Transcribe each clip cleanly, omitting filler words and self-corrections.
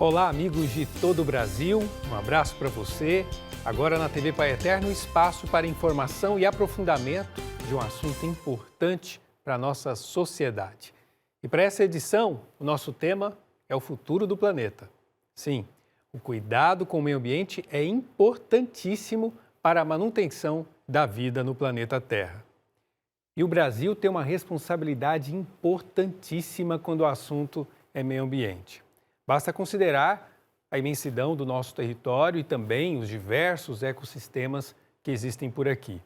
Olá, amigos de todo o Brasil, um abraço para você. Agora na TV Pai Eterno, espaço para informação e aprofundamento de um assunto importante para a nossa sociedade. E para essa edição, o nosso tema é o futuro do planeta. Sim, o cuidado com o meio ambiente é importantíssimo para a manutenção da vida no planeta Terra. E o Brasil tem uma responsabilidade importantíssima quando o assunto é meio ambiente. Basta considerar a imensidão do nosso território e também os diversos ecossistemas que existem por aqui.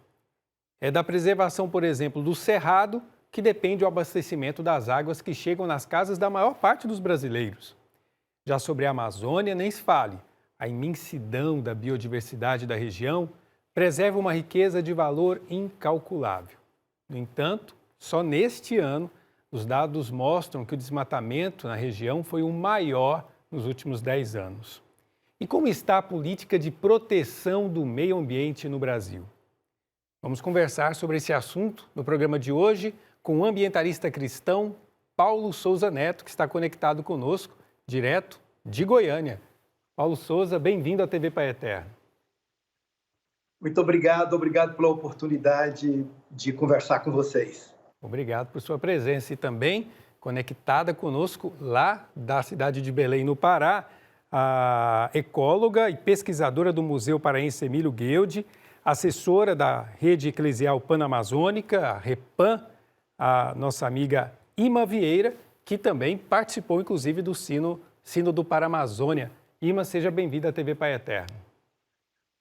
É da preservação, por exemplo, do cerrado que depende o abastecimento das águas que chegam nas casas da maior parte dos brasileiros. Já sobre a Amazônia, nem se fale. A imensidão da biodiversidade da região preserva uma riqueza de valor incalculável. No entanto, só neste ano, os dados mostram que o desmatamento na região foi o maior nos últimos 10 anos. E como está a política de proteção do meio ambiente no Brasil? Vamos conversar sobre esse assunto no programa de hoje com o ambientalista cristão Paulo Souza Neto, que está conectado conosco, direto de Goiânia. Paulo Souza, bem-vindo à TV Pai Eterno. Muito obrigado pela oportunidade de conversar com vocês. Obrigado por sua presença e também conectada conosco lá da cidade de Belém, no Pará, a ecóloga e pesquisadora do Museu Paraense Emílio Gueldi, assessora da Rede Eclesial Panamazônica, a REPAM, a nossa amiga Ima Vieira, que também participou, inclusive, do Sínodo para a Amazônia. Ima, seja bem-vinda à TV Pai Eterno.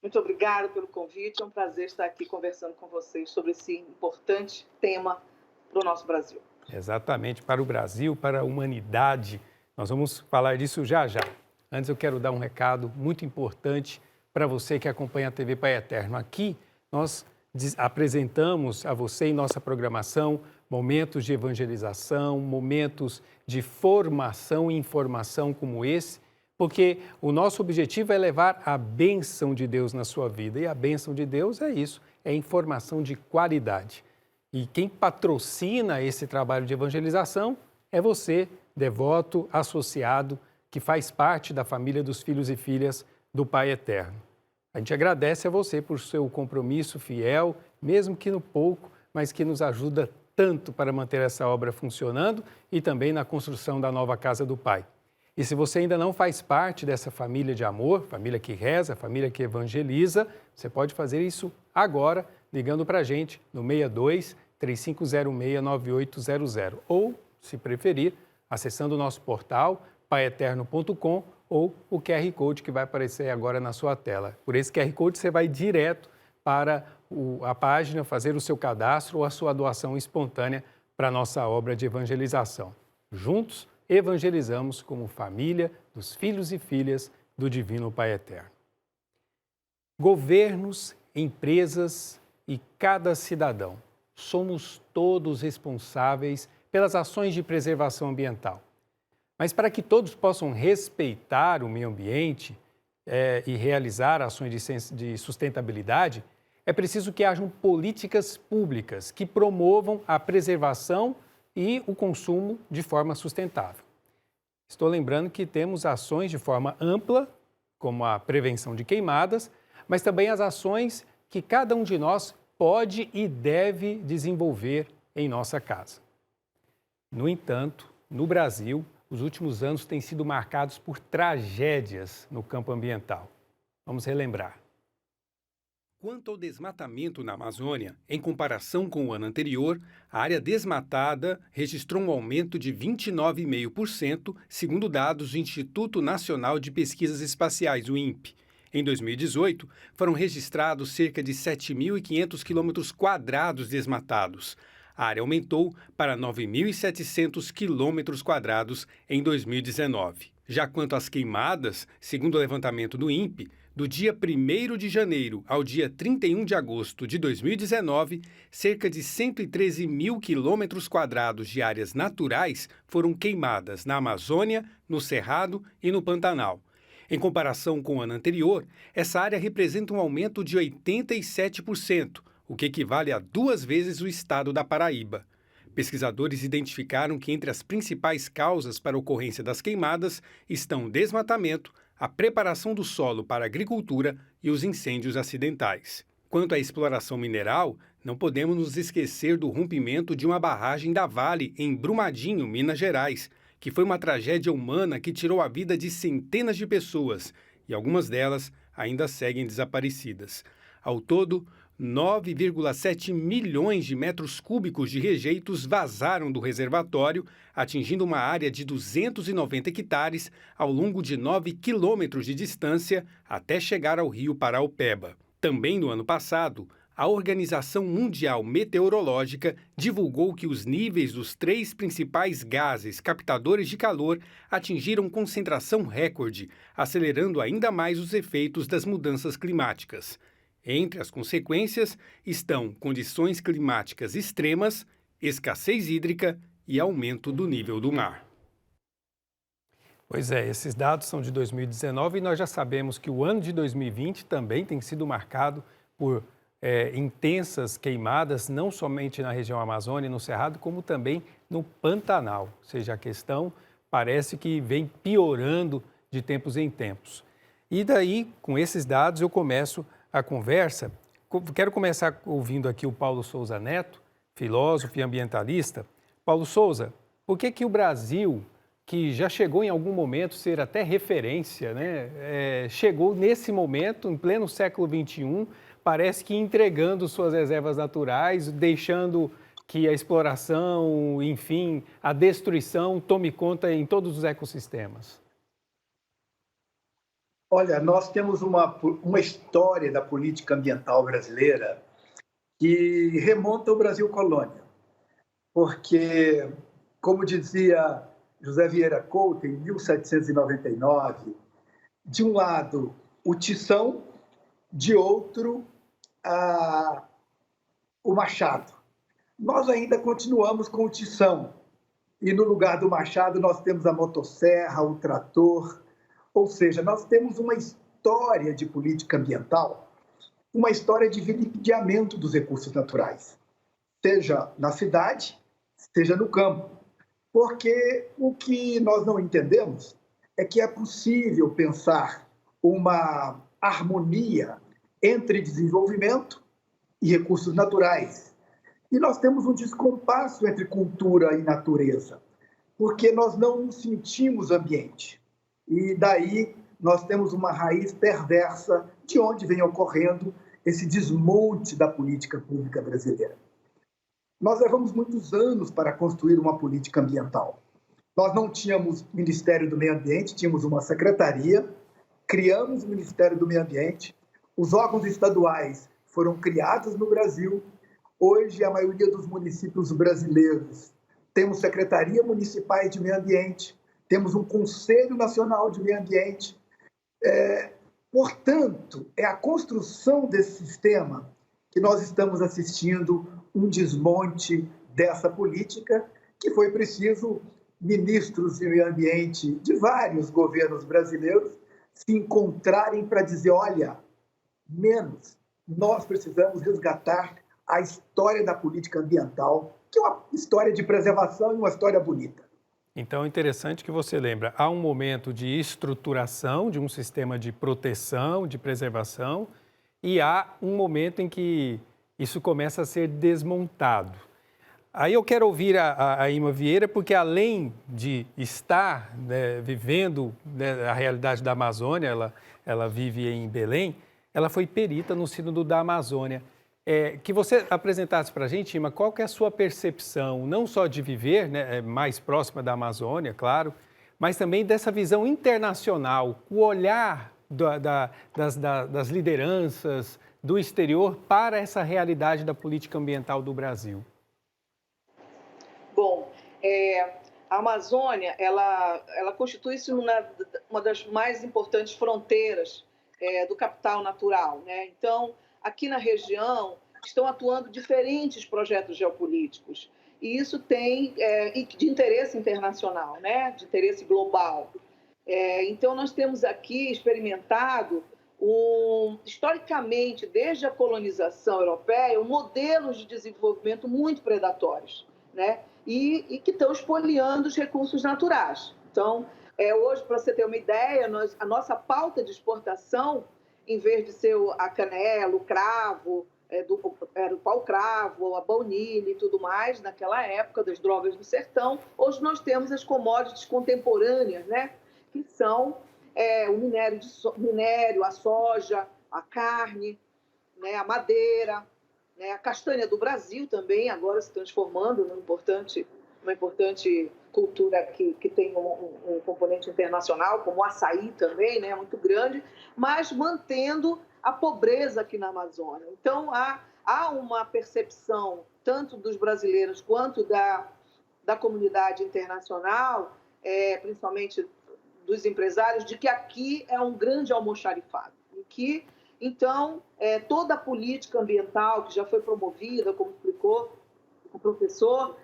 Muito obrigada pelo convite, é um prazer estar aqui conversando com vocês sobre esse importante tema para o nosso Brasil. Exatamente, para o Brasil, para a humanidade. Nós vamos falar disso já já. Antes eu quero dar um recado muito importante para você que acompanha a TV Pai Eterno. Aqui nós apresentamos a você em nossa programação momentos de evangelização, momentos de formação e informação como esse, porque o nosso objetivo é levar a bênção de Deus na sua vida. E a bênção de Deus é isso, é informação de qualidade. E quem patrocina esse trabalho de evangelização é você, devoto, associado, que faz parte da família dos filhos e filhas do Pai Eterno. A gente agradece a você por seu compromisso fiel, mesmo que no pouco, mas que nos ajuda tanto para manter essa obra funcionando e também na construção da nova casa do Pai. E se você ainda não faz parte dessa família de amor, família que reza, família que evangeliza, você pode fazer isso agora, ligando para a gente no 62-3506-9800 ou, se preferir, acessando o nosso portal paieterno.com ou o QR Code que vai aparecer agora na sua tela. Por esse QR Code você vai direto para a página, fazer o seu cadastro ou a sua doação espontânea para a nossa obra de evangelização. Juntos, evangelizamos como família dos filhos e filhas do Divino Pai Eterno. Governos, empresas e cada cidadão, somos todos responsáveis pelas ações de preservação ambiental. Mas para que todos possam respeitar o meio ambiente e realizar ações de sustentabilidade, é preciso que hajam políticas públicas que promovam a preservação e o consumo de forma sustentável. Estou lembrando que temos ações de forma ampla, como a prevenção de queimadas, mas também as ações que cada um de nós pode e deve desenvolver em nossa casa. No entanto, no Brasil, os últimos anos têm sido marcados por tragédias no campo ambiental. Vamos relembrar. Quanto ao desmatamento na Amazônia, em comparação com o ano anterior, a área desmatada registrou um aumento de 29,5%, segundo dados do Instituto Nacional de Pesquisas Espaciais, o INPE. Em 2018, foram registrados cerca de 7.500 quilômetros desmatados. A área aumentou para 9.700 quilômetros em 2019. Já quanto às queimadas, segundo o levantamento do INPE, do dia 1º de janeiro ao dia 31 de agosto de 2019, cerca de 113 mil quilômetros quadrados de áreas naturais foram queimadas na Amazônia, no Cerrado e no Pantanal. Em comparação com o ano anterior, essa área representa um aumento de 87%, o que equivale a 2 vezes o estado da Paraíba. Pesquisadores identificaram que entre as principais causas para a ocorrência das queimadas estão o desmatamento, a preparação do solo para a agricultura e os incêndios acidentais. Quanto à exploração mineral, não podemos nos esquecer do rompimento de uma barragem da Vale em Brumadinho, Minas Gerais, que foi uma tragédia humana que tirou a vida de centenas de pessoas e algumas delas ainda seguem desaparecidas. Ao todo, 9,7 milhões de metros cúbicos de rejeitos vazaram do reservatório, atingindo uma área de 290 hectares ao longo de 9 quilômetros de distância até chegar ao rio Paraopeba. Também no ano passado, a Organização Mundial Meteorológica divulgou que os níveis dos 3 principais gases captadores de calor atingiram concentração recorde, acelerando ainda mais os efeitos das mudanças climáticas. Entre as consequências estão condições climáticas extremas, escassez hídrica e aumento do nível do mar. Pois é, esses dados são de 2019 e nós já sabemos que o ano de 2020 também tem sido marcado por intensas queimadas, não somente na região Amazônia e no Cerrado, como também no Pantanal. Ou seja, a questão parece que vem piorando de tempos em tempos. E daí, com esses dados, eu começo a conversa. Quero começar ouvindo aqui o Paulo Souza Neto, filósofo e ambientalista. Paulo Souza, por que o Brasil, que já chegou em algum momento a ser até referência, né? Chegou nesse momento, em pleno século XXI, parece que entregando suas reservas naturais, deixando que a exploração, enfim, a destruição tome conta em todos os ecossistemas? Olha, nós temos uma história da política ambiental brasileira que remonta ao Brasil colônia, porque, como dizia José Vieira Couto, em 1799, de um lado o tição, de outro o machado. Nós ainda continuamos com o tição, e no lugar do machado nós temos a motosserra, o trator, ou seja, nós temos uma história de política ambiental, uma história de vilipendiamento dos recursos naturais, seja na cidade, seja no campo. Porque o que nós não entendemos é que é possível pensar uma harmonia entre desenvolvimento e recursos naturais. E nós temos um descompasso entre cultura e natureza, porque nós não nos sentimos ambiente. E daí nós temos uma raiz perversa de onde vem ocorrendo esse desmonte da política pública brasileira. Nós levamos muitos anos para construir uma política ambiental. Nós não tínhamos Ministério do Meio Ambiente, tínhamos uma secretaria, criamos o Ministério do Meio Ambiente, os órgãos estaduais foram criados no Brasil. Hoje, a maioria dos municípios brasileiros temos secretarias municipais de meio ambiente, temos um Conselho Nacional de Meio Ambiente. Portanto, é a construção desse sistema que nós estamos assistindo um desmonte dessa política, que foi preciso ministros de meio ambiente de vários governos brasileiros se encontrarem para dizer, olha, menos, nós precisamos resgatar a história da política ambiental, que é uma história de preservação e uma história bonita. Então, é interessante que você lembra, há um momento de estruturação de um sistema de proteção, de preservação, e há um momento em que isso começa a ser desmontado. Aí eu quero ouvir a Ima Vieira, porque além de estar vivendo a realidade da Amazônia, ela vive em Belém, ela foi perita no Sínodo da Amazônia. Que você apresentasse para a gente, Ima, qual que é a sua percepção, não só de viver mais próxima da Amazônia, claro, mas também dessa visão internacional, o olhar das lideranças do exterior para essa realidade da política ambiental do Brasil. Bom, a Amazônia, ela constitui-se uma das mais importantes fronteiras do capital natural, né? Então, aqui na região estão atuando diferentes projetos geopolíticos, e isso tem de interesse internacional, né? De interesse global. Então, nós temos aqui experimentado, historicamente, desde a colonização europeia, modelos de desenvolvimento muito predatórios, né? e que estão espoliando os recursos naturais. Então, hoje, para você ter uma ideia, a nossa pauta de exportação, em vez de ser a canela, o cravo, era o pau-cravo, a baunilha e tudo mais, naquela época das drogas do sertão, hoje nós temos as commodities contemporâneas, né? Que são o minério, a soja, a carne, né? A madeira, né? A castanha do Brasil também, agora se transformando uma importante cultura que tem um componente internacional, como o açaí também, né? Muito grande, mas mantendo a pobreza aqui na Amazônia. Então, há uma percepção, tanto dos brasileiros quanto da comunidade internacional, principalmente dos empresários, de que aqui é um grande almoxarifado. E que, então, toda a política ambiental que já foi promovida, como explicou o professor,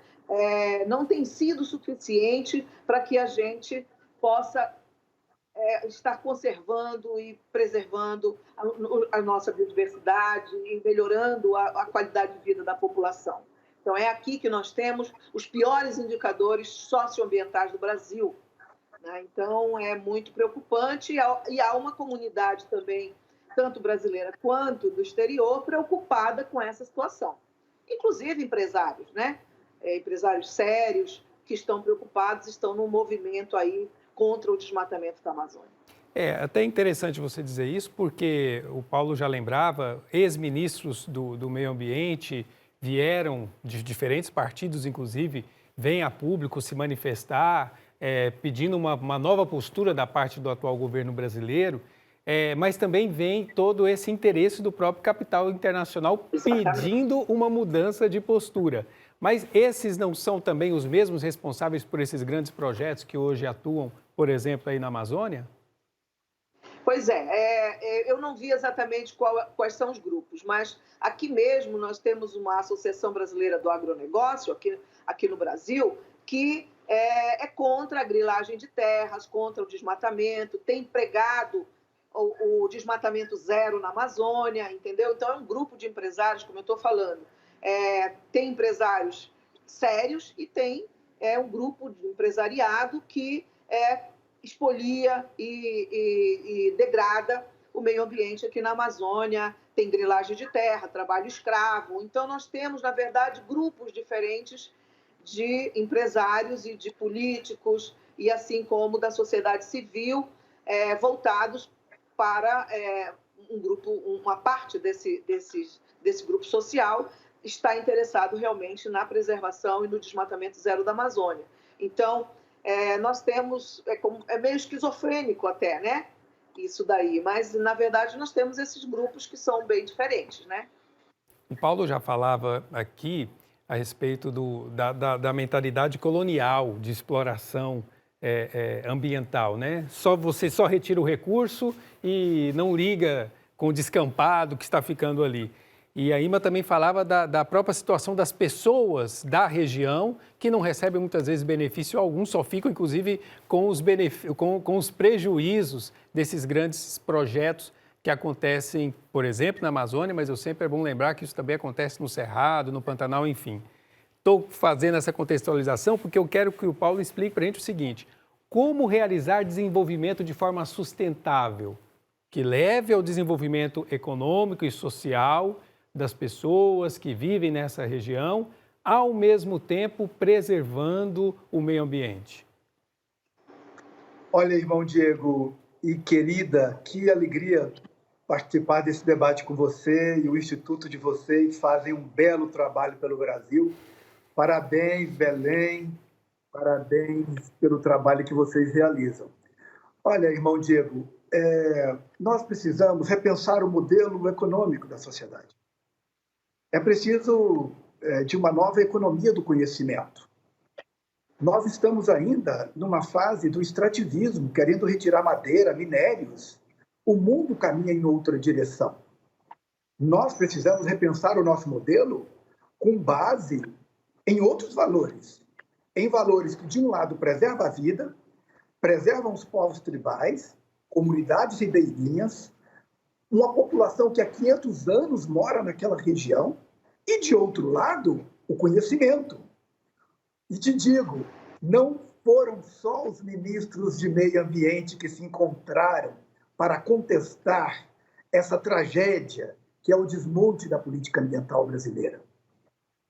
não tem sido suficiente para que a gente possa estar conservando e preservando a nossa biodiversidade e melhorando a qualidade de vida da população. Então, é aqui que nós temos os piores indicadores socioambientais do Brasil, né? Então, é muito preocupante e há uma comunidade também, tanto brasileira quanto do exterior, preocupada com essa situação. Inclusive empresários, né? Empresários sérios que estão preocupados, estão num movimento aí contra o desmatamento da Amazônia. É até interessante você dizer isso, porque o Paulo já lembrava, ex-ministros do meio ambiente vieram de diferentes partidos, inclusive, vêm a público se manifestar, pedindo uma nova postura da parte do atual governo brasileiro, mas também vem todo esse interesse do próprio capital internacional pedindo uma mudança de postura. Mas esses não são também os mesmos responsáveis por esses grandes projetos que hoje atuam, por exemplo, aí na Amazônia? Pois eu não vi exatamente quais são os grupos, mas aqui mesmo nós temos uma Associação Brasileira do Agronegócio, aqui no Brasil, que é contra a grilagem de terras, contra o desmatamento, tem pregado o desmatamento zero na Amazônia, entendeu? Então, é um grupo de empresários, como eu estou falando. Tem empresários sérios e tem um grupo de empresariado que expolia e degrada o meio ambiente aqui na Amazônia, tem grilagem de terra, trabalho escravo. Então, nós temos, na verdade, grupos diferentes de empresários e de políticos, e assim como da sociedade civil, voltados para uma parte desse grupo social está interessado realmente na preservação e no desmatamento zero da Amazônia. Então, nós temos, é meio esquizofrênico até, né? Isso daí, mas na verdade nós temos esses grupos que são bem diferentes, né? O Paulo já falava aqui a respeito da mentalidade colonial de exploração ambiental, né? Você só retira o recurso e não liga com o descampado que está ficando ali. E a Ima também falava da própria situação das pessoas da região que não recebem muitas vezes benefício algum, só ficam inclusive com os prejuízos desses grandes projetos que acontecem, por exemplo, na Amazônia, mas sempre é bom lembrar que isso também acontece no Cerrado, no Pantanal, enfim. Estou fazendo essa contextualização porque eu quero que o Paulo explique para a gente o seguinte: como realizar desenvolvimento de forma sustentável, que leve ao desenvolvimento econômico e social das pessoas que vivem nessa região, ao mesmo tempo preservando o meio ambiente? Olha, irmão Diego e querida, que alegria participar desse debate com você, e o Instituto de vocês fazem um belo trabalho pelo Brasil. Parabéns, Belém, parabéns pelo trabalho que vocês realizam. Olha, irmão Diego, nós precisamos repensar o modelo econômico da sociedade. É preciso de uma nova economia do conhecimento. Nós estamos ainda numa fase do extrativismo, querendo retirar madeira, minérios. O mundo caminha em outra direção. Nós precisamos repensar o nosso modelo com base em outros valores. Em valores que, de um lado, preservam a vida, preservam os povos tribais, comunidades ribeirinhas, uma população que há 500 anos mora naquela região, e, de outro lado, o conhecimento. E te digo, não foram só os ministros de meio ambiente que se encontraram para contestar essa tragédia que é o desmonte da política ambiental brasileira.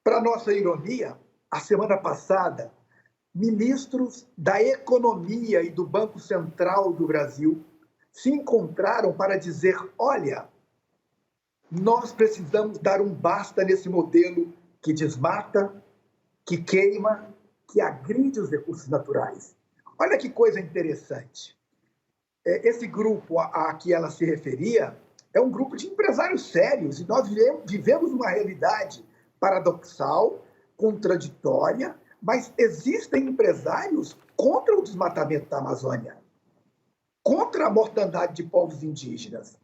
Para nossa ironia, a semana passada, ministros da Economia e do Banco Central do Brasil se encontraram para dizer: olha, nós precisamos dar um basta nesse modelo que desmata, que queima, que agride os recursos naturais. Olha que coisa interessante. Esse grupo a que ela se referia é um grupo de empresários sérios, e nós vivemos uma realidade paradoxal, contraditória, mas existem empresários contra o desmatamento da Amazônia, contra a mortandade de povos indígenas,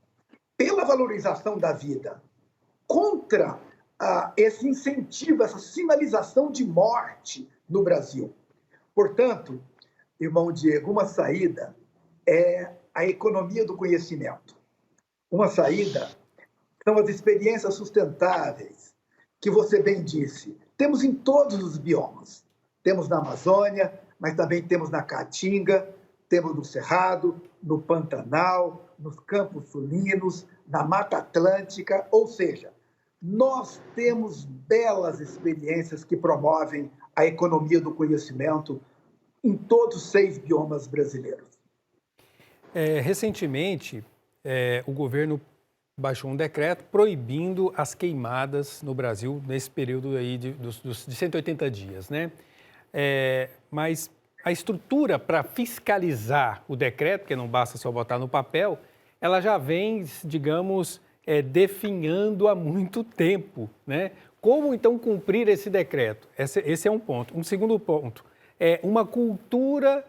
pela valorização da vida, contra esse incentivo, essa sinalização de morte no Brasil. Portanto, irmão Diego, uma saída é a economia do conhecimento. Uma saída são as experiências sustentáveis, que você bem disse. Temos em todos os biomas. Temos na Amazônia, mas também temos na Caatinga, temos no Cerrado, no Pantanal, nos Campos Sulinos, na Mata Atlântica, ou seja, nós temos belas experiências que promovem a economia do conhecimento em todos os 6 biomas brasileiros. Recentemente, o governo baixou um decreto proibindo as queimadas no Brasil nesse período aí de 180 dias, né? Mas a estrutura para fiscalizar o decreto, porque não basta só botar no papel, ela já vem, digamos, definhando há muito tempo, né? Como, então, cumprir esse decreto? Esse é um ponto. Um segundo ponto é uma cultura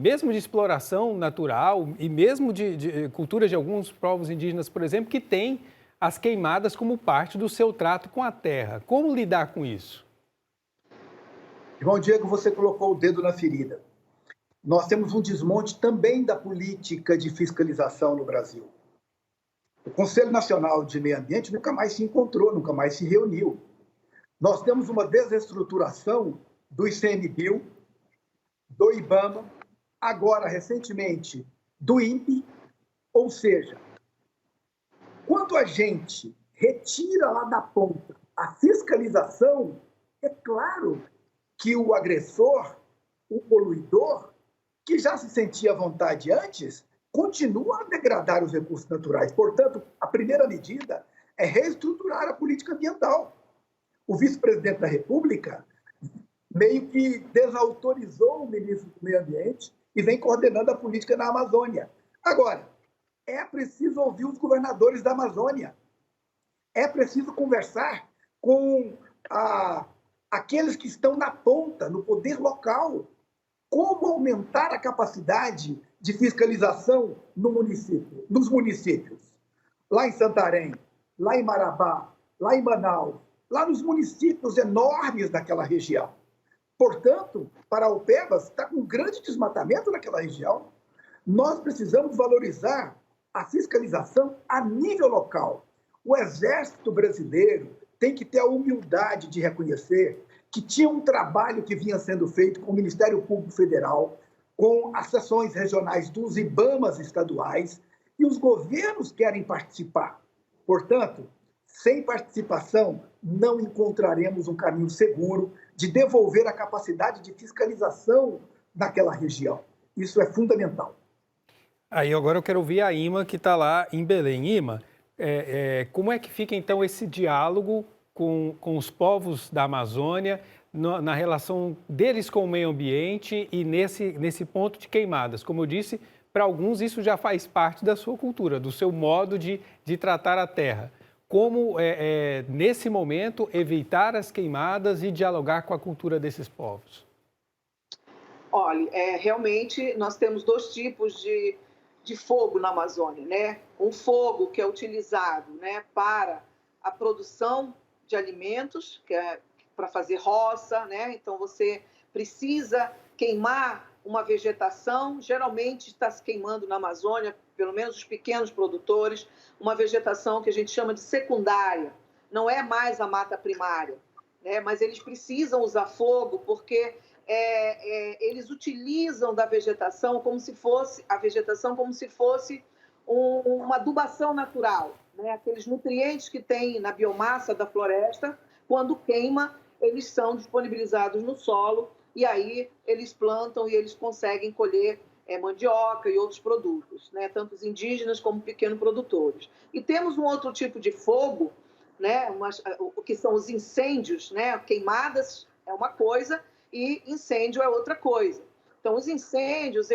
mesmo de exploração natural e mesmo de cultura de alguns povos indígenas, por exemplo, que tem as queimadas como parte do seu trato com a terra. Como lidar com isso? Irmão Diego, você colocou o dedo na ferida. Nós temos um desmonte também da política de fiscalização no Brasil. O Conselho Nacional de Meio Ambiente nunca mais se encontrou, nunca mais se reuniu. Nós temos uma desestruturação do ICMBio, do IBAMA, agora, recentemente, do INPE, ou seja, quando a gente retira lá da ponta a fiscalização, é claro que o agressor, o poluidor, que já se sentia à vontade antes, continua a degradar os recursos naturais. Portanto, a primeira medida é reestruturar a política ambiental. O vice-presidente da República meio que desautorizou o ministro do Meio Ambiente e vem coordenando a política na Amazônia. Agora, é preciso ouvir os governadores da Amazônia. É preciso conversar com aqueles que estão na ponta, no poder local. Como aumentar a capacidade de fiscalização nos municípios? Lá em Santarém, lá em Marabá, lá em Manaus, lá nos municípios enormes daquela região. Portanto, Paraupebas está com um grande desmatamento naquela região. Nós precisamos valorizar a fiscalização a nível local. O Exército Brasileiro tem que ter a humildade de reconhecer que tinha um trabalho que vinha sendo feito com o Ministério Público Federal, com as seções regionais dos IBAMAs estaduais, e os governos querem participar. Portanto, sem participação, não encontraremos um caminho seguro de devolver a capacidade de fiscalização naquela região. Isso é fundamental. Aí agora eu quero ouvir a Ima, que está lá em Belém. Ima, como é que fica então esse diálogo com os povos da Amazônia na relação deles com o meio ambiente e nesse ponto de queimadas? Como eu disse, para alguns isso já faz parte da sua cultura, do seu modo de tratar a terra. Como, nesse momento, evitar as queimadas e dialogar com a cultura desses povos? Olha, realmente nós temos 2 tipos de fogo na Amazônia, né? Um fogo que é utilizado, né, para a produção de alimentos, que é para fazer roça, né? Então você precisa queimar uma vegetação, geralmente está se queimando na Amazônia, pelo menos os pequenos produtores, uma vegetação que a gente chama de secundária, não é mais a mata primária. né? Mas eles precisam usar fogo porque eles utilizam da vegetação como se fosse uma adubação natural, né? Aqueles nutrientes que tem na biomassa da floresta, quando queima, eles são disponibilizados no solo e aí eles plantam e eles conseguem colher mandioca e outros produtos, né? Tanto os indígenas como pequenos produtores. E temos um outro tipo de fogo, né? O que são os incêndios, né? Queimadas é uma coisa e incêndio é outra coisa. Então, os incêndios,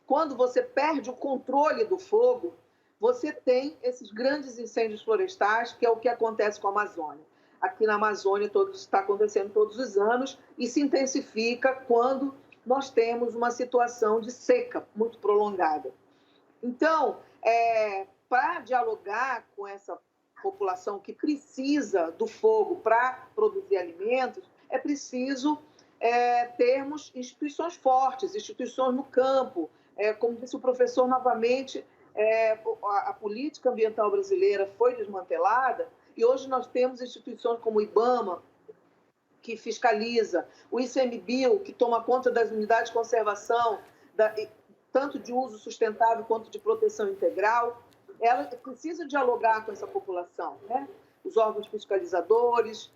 quando você perde o controle do fogo, você tem esses grandes incêndios florestais, que é o que acontece com a Amazônia. Aqui na Amazônia está acontecendo todos os anos e se intensifica quando nós temos uma situação de seca muito prolongada. Então, para dialogar com essa população que precisa do fogo para produzir alimentos, é preciso termos instituições fortes, instituições no campo. Como disse o professor novamente, a política ambiental brasileira foi desmantelada e hoje nós temos instituições como o IBAMA, que fiscaliza, o ICMBio, que toma conta das unidades de conservação, tanto de uso sustentável quanto de proteção integral. Ela precisa dialogar com essa população, né? Os órgãos fiscalizadores,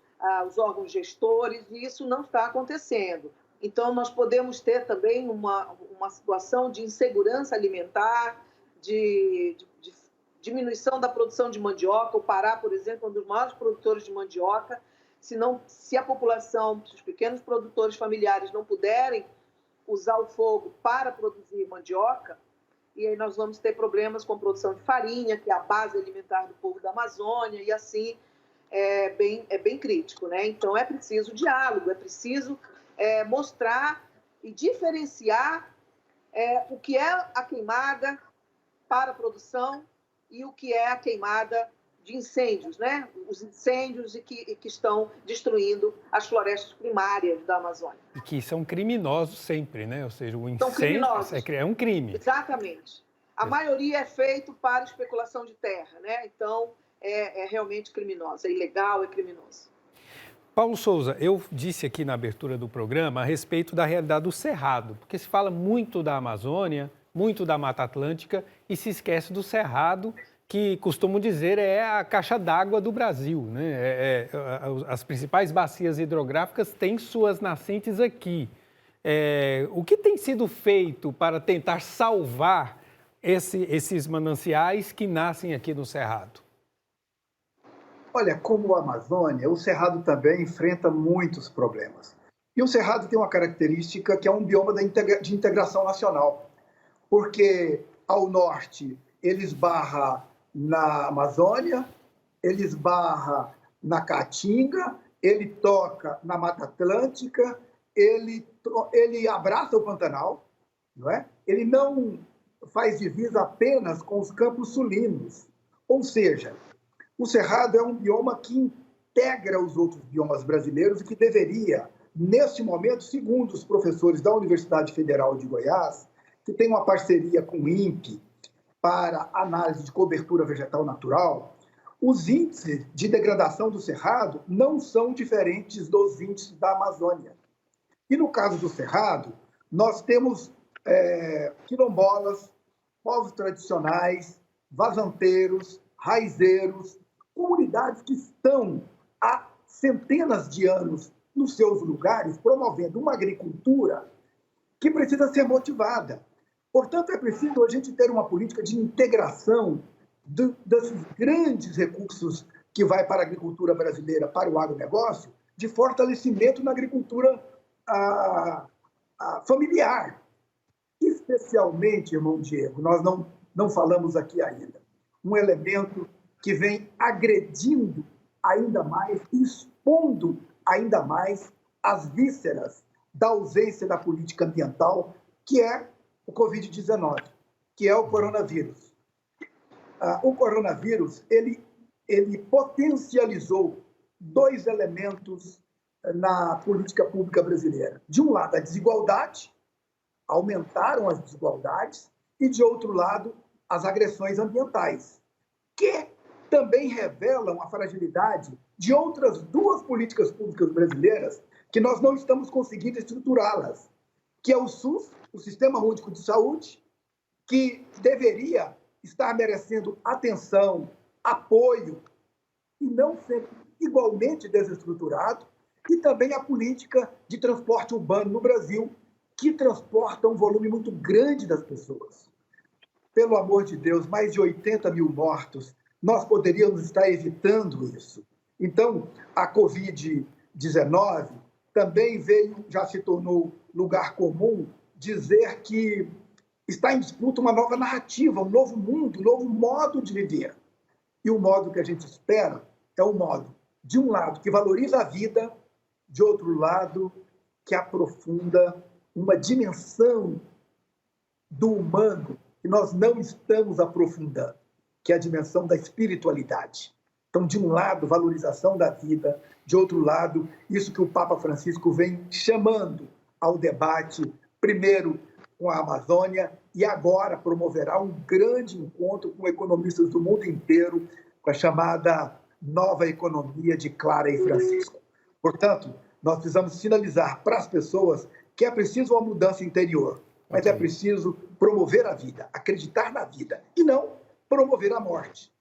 os órgãos gestores, e isso não está acontecendo. Então, nós podemos ter também uma situação de insegurança alimentar, de diminuição da produção de mandioca. O Pará, por exemplo, é um dos maiores produtores de mandioca. Se a população, se os pequenos produtores familiares não puderem usar o fogo para produzir mandioca, e aí nós vamos ter problemas com produção de farinha, que é a base alimentar do povo da Amazônia, e assim é bem crítico, né? Então, é preciso diálogo, é preciso mostrar e diferenciar o que é a queimada para a produção e o que é a queimada de incêndios, né? Os incêndios que estão destruindo as florestas primárias da Amazônia. E que são criminosos sempre, né? Ou seja, o São incêndio criminosos. é um crime. Exatamente. A maioria é feito para especulação de terra, né? Então, é realmente criminoso, é ilegal, é criminoso. Paulo Souza, eu disse aqui na abertura do programa a respeito da realidade do Cerrado, porque se fala muito da Amazônia, muito da Mata Atlântica e se esquece do Cerrado, que costumo dizer é a caixa d'água do Brasil, né? As principais bacias hidrográficas têm suas nascentes aqui. O que tem sido feito para tentar salvar esses mananciais que nascem aqui no Cerrado? Olha, como a Amazônia, o Cerrado também enfrenta muitos problemas. E o Cerrado tem uma característica que é um bioma de integração nacional, porque ao norte ele esbarra na Amazônia, ele esbarra na Caatinga, ele toca na Mata Atlântica, ele abraça o Pantanal, não é? Ele não faz divisa apenas com os campos sulinos, ou seja, o Cerrado é um bioma que integra os outros biomas brasileiros e que deveria, neste momento, segundo os professores da Universidade Federal de Goiás, que tem uma parceria com o INPE para análise de cobertura vegetal natural, os índices de degradação do Cerrado não são diferentes dos índices da Amazônia. E no caso do Cerrado, nós temos quilombolas, povos tradicionais, vazanteiros, raizeiros, comunidades que estão há centenas de anos nos seus lugares promovendo uma agricultura que precisa ser motivada. Portanto, é preciso a gente ter uma política de integração desses grandes recursos que vai para a agricultura brasileira, para o agronegócio, de fortalecimento na agricultura familiar. Especialmente, irmão Diego, nós não falamos aqui ainda, um elemento que vem agredindo ainda mais, expondo ainda mais as vísceras da ausência da política ambiental, que é o Covid-19, que é o coronavírus. O coronavírus, ele potencializou dois elementos na política pública brasileira. De um lado, a desigualdade, aumentaram as desigualdades, e, de outro lado, as agressões ambientais, que também revelam a fragilidade de outras duas políticas públicas brasileiras que nós não estamos conseguindo estruturá-las, que é o SUS, o Sistema Único de Saúde, que deveria estar merecendo atenção, apoio, e não ser igualmente desestruturado, e também a política de transporte urbano no Brasil, que transporta um volume muito grande das pessoas. Pelo amor de Deus, mais de 80 mil mortos, nós poderíamos estar evitando isso. Então, a Covid-19 também veio, já se tornou lugar comum, dizer que está em disputa uma nova narrativa, um novo mundo, um novo modo de viver. E o modo que a gente espera é o modo, de um lado, que valoriza a vida, de outro lado, que aprofunda uma dimensão do humano que nós não estamos aprofundando, que é a dimensão da espiritualidade. Então, de um lado, valorização da vida, de outro lado, isso que o Papa Francisco vem chamando ao debate, primeiro com a Amazônia, e agora promoverá um grande encontro com economistas do mundo inteiro, com a chamada Nova Economia de Clara e Francisco. Portanto, nós precisamos sinalizar para as pessoas que é preciso uma mudança interior, mas é preciso promover a vida, acreditar na vida, e não promover a morte.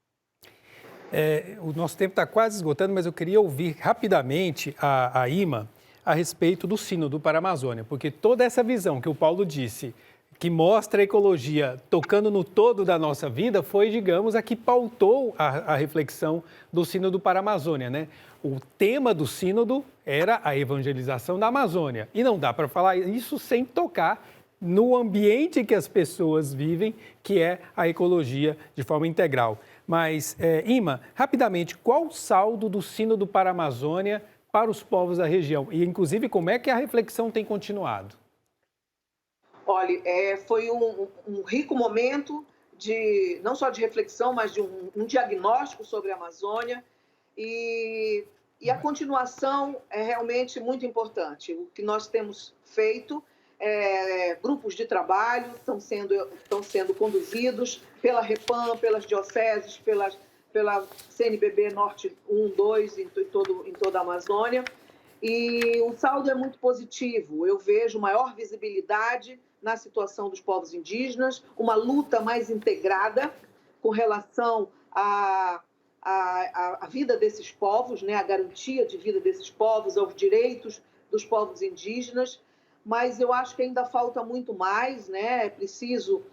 O nosso tempo está quase esgotando, mas eu queria ouvir rapidamente a Ima a respeito do Sínodo para a Amazônia, porque toda essa visão que o Paulo disse, que mostra a ecologia tocando no todo da nossa vida, foi, digamos, a que pautou a reflexão do Sínodo para a Amazônia, né? O tema do Sínodo era a evangelização da Amazônia, e não dá para falar isso sem tocar no ambiente que as pessoas vivem, que é a ecologia de forma integral. Mas, Ima, rapidamente, qual o saldo do Sínodo para a Amazônia para os povos da região? E, inclusive, como é que a reflexão tem continuado? Olha, foi um rico momento, não só de reflexão, mas de um diagnóstico sobre a Amazônia. E a continuação é realmente muito importante. O que nós temos feito, grupos de trabalho estão sendo conduzidos pela Repam, pelas dioceses, pela CNBB Norte 1, 2, em toda a Amazônia. E o saldo é muito positivo. Eu vejo maior visibilidade na situação dos povos indígenas, uma luta mais integrada com relação à vida desses povos, né? A garantia de vida desses povos, aos direitos dos povos indígenas. Mas eu acho que ainda falta muito mais, né? É preciso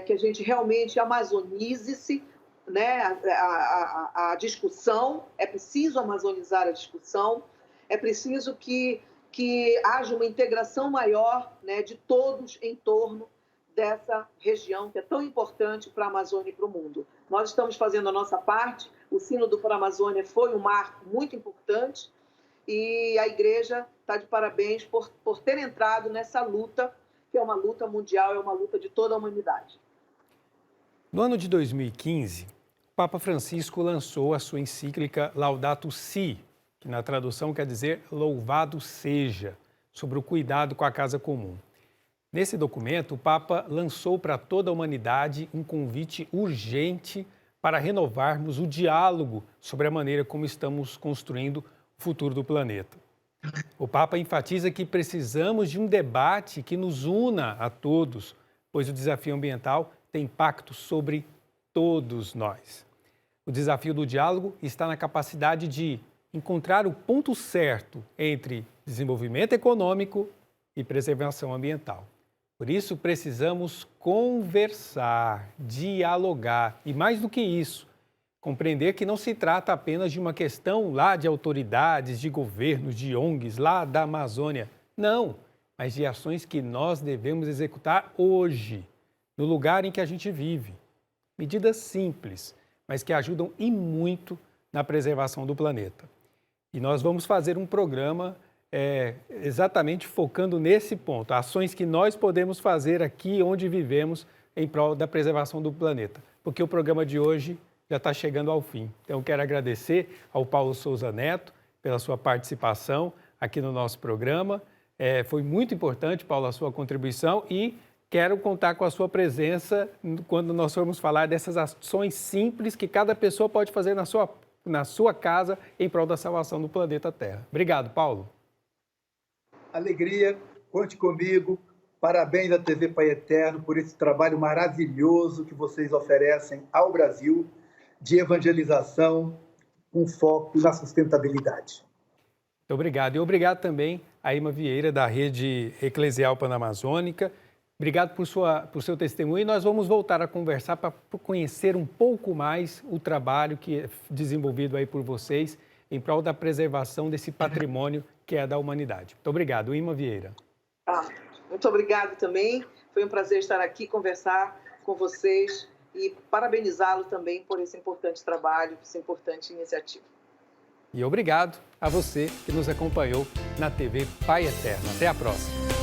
que a gente realmente amazonize-se, né? A discussão, é preciso amazonizar a discussão, é preciso que haja uma integração maior, né, de todos em torno dessa região que é tão importante para a Amazônia e para o mundo. Nós estamos fazendo a nossa parte, o Sínodo para a Amazônia foi um marco muito importante e a Igreja está de parabéns por ter entrado nessa luta, que é uma luta mundial, é uma luta de toda a humanidade. No ano de 2015, o Papa Francisco lançou a sua encíclica Laudato Si, que na tradução quer dizer louvado seja, sobre o cuidado com a casa comum. Nesse documento, o Papa lançou para toda a humanidade um convite urgente para renovarmos o diálogo sobre a maneira como estamos construindo o futuro do planeta. O Papa enfatiza que precisamos de um debate que nos una a todos, pois o desafio ambiental tem impacto sobre todos nós. O desafio do diálogo está na capacidade de encontrar o ponto certo entre desenvolvimento econômico e preservação ambiental. Por isso, precisamos conversar, dialogar e, mais do que isso, compreender que não se trata apenas de uma questão lá de autoridades, de governos, de ONGs, lá da Amazônia. Não, mas de ações que nós devemos executar hoje, no lugar em que a gente vive. Medidas simples, mas que ajudam e muito na preservação do planeta. E nós vamos fazer um programa exatamente focando nesse ponto, ações que nós podemos fazer aqui onde vivemos em prol da preservação do planeta. Porque o programa de hoje já está chegando ao fim. Então, eu quero agradecer ao Paulo Souza Neto pela sua participação aqui no nosso programa. Foi muito importante, Paulo, a sua contribuição e quero contar com a sua presença quando nós formos falar dessas ações simples que cada pessoa pode fazer na sua casa em prol da salvação do planeta Terra. Obrigado, Paulo. Alegria, conte comigo. Parabéns à TV Pai Eterno por esse trabalho maravilhoso que vocês oferecem ao Brasil de evangelização com foco na sustentabilidade. Muito obrigado. E obrigado também a Irma Vieira, da Rede Eclesial Panamazônica. Obrigado por seu testemunho. E nós vamos voltar a conversar para conhecer um pouco mais o trabalho que é desenvolvido aí por vocês em prol da preservação desse patrimônio que é da humanidade. Muito obrigado, Irma Vieira. Muito obrigado também. Foi um prazer estar aqui, conversar com vocês e parabenizá-lo também por esse importante trabalho, essa importante iniciativa. E obrigado a você que nos acompanhou na TV Pai Eterno. Até a próxima.